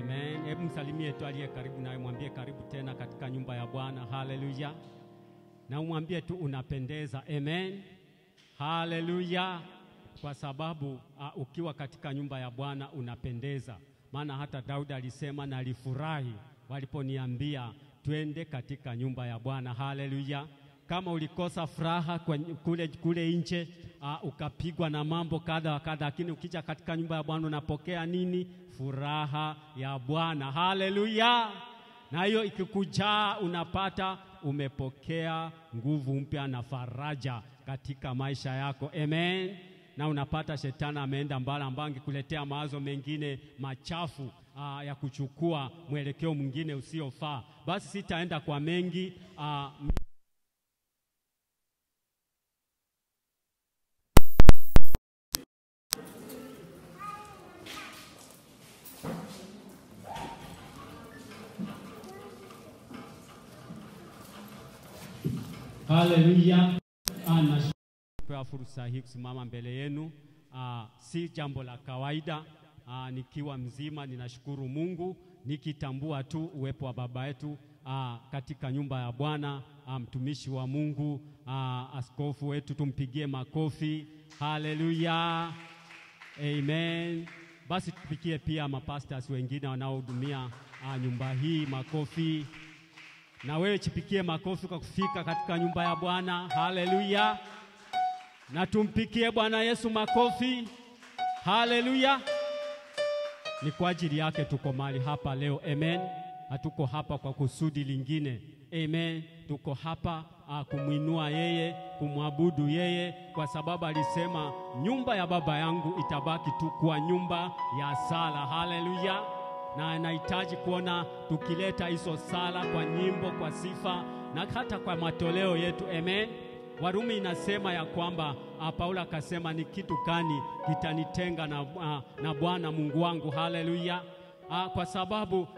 Amen. Hebu msalimie tu aliye karibu nawe, mwambie karibu tena katika nyumba ya Bwana. Haleluya. Na umwambie tu unapendeza. Amen. Haleluya. Kwa sababu ukiwa katika nyumba ya Bwana unapendeza. Maana hata Daudi alisema na alifurahi waliponiambia twende katika nyumba ya Bwana. Haleluya. Kama ulikosa furaha kule nje, ukapigwa na mambo kadha wa kadha, lakini ukija katika nyumba ya Bwana unapokea nini? Furaha ya Bwana. Haleluya. Na hiyo ikikujaa unapata umepokea nguvu mpya na faraja katika maisha yako. Amen. Na unapata shetani ameenda mbali, ambaye angekuletea mawazo mengine machafu ya kuchukua mwelekeo mwingine usiofaa. Basi sitaenda kwa mengi. Haleluya. Nashukuru fursa hii kusimama mbele yenu. Si jambo la kawaida. Nikiwa mzima ninashukuru Mungu, nikitambua tu uwepo wa baba yetu katika nyumba ya Bwana, mtumishi wa Mungu, askofu wetu, tumpigie makofi. Haleluya. Amen. Basi tupigie pia mapastors wengine wanaohudumia nyumba hii makofi. Na wewe chipikie makofi kwa kufika katika nyumba ya Bwana. Haleluya. Na tumpikie Bwana Yesu makofi. Haleluya. Ni kwa ajili yake tuko mahali hapa leo. Amen. Hatuko hapa kwa kusudi lingine. Amen. Tuko hapa kumuinua yeye, kumwabudu yeye, kwa sababu alisema nyumba ya baba yangu itabaki tu kuwa nyumba ya sala. Haleluya. Na anahitaji kuona tukileta hizo sala kwa nyimbo, kwa sifa na hata kwa matoleo yetu. Amen. Warumi inasema ya kwamba Paulo akasema ni kitu gani kitanitenga na Bwana Mungu wangu. Haleluya. Kwa sababu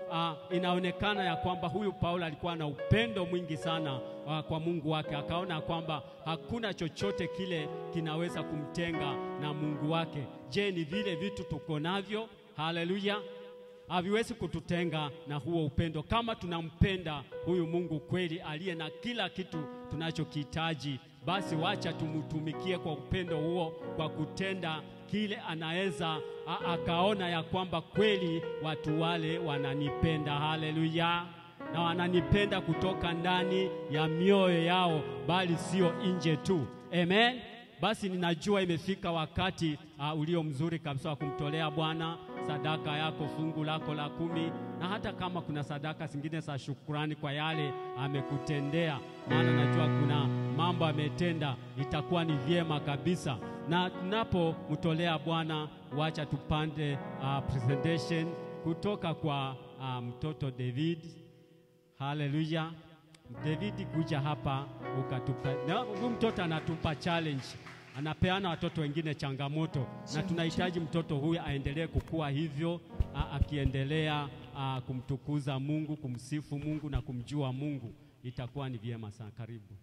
inaonekana ya kwamba huyu Paulo alikuwa na upendo mwingi sana kwa Mungu wake. Akaona kwamba hakuna chochote kile kinaweza kumtenga na Mungu wake. Je, ni vile vitu tuko navyo? Haleluya. Haviwezi kututenga na huo upendo. Kama tunampenda huyu Mungu kweli aliye na kila kitu tunachokihitaji, basi wacha tumutumikie kwa upendo huo, kwa kutenda kile anaweza akaona ya kwamba kweli watu wale wananipenda. Haleluya. Na wananipenda kutoka ndani ya mioyo yao, bali sio nje tu. Amen. Basi ninajua imefika wakati ulio mzuri kabisa wa kumtolea Bwana sadaka yako, fungu lako la 10, na hata kama kuna sadaka zingine za shukrani kwa yale amekutendea, maana najua kuna mambo ametenda, itakuwa ni vyema kabisa. Na tunapomtolea Bwana, wacha tupande presentation kutoka kwa mtoto David. Haleluya. David, kuja hapa ukatupa. Na huyu mtoto anatupa challenge. Anapeana watoto wengine changamoto, na tunahitaji mtoto huyu aendelee kukua hivyo, akiendelea kumtukuza Mungu, kumsifu Mungu na kumjua Mungu. Itakuwa ni vyema sana. Karibu.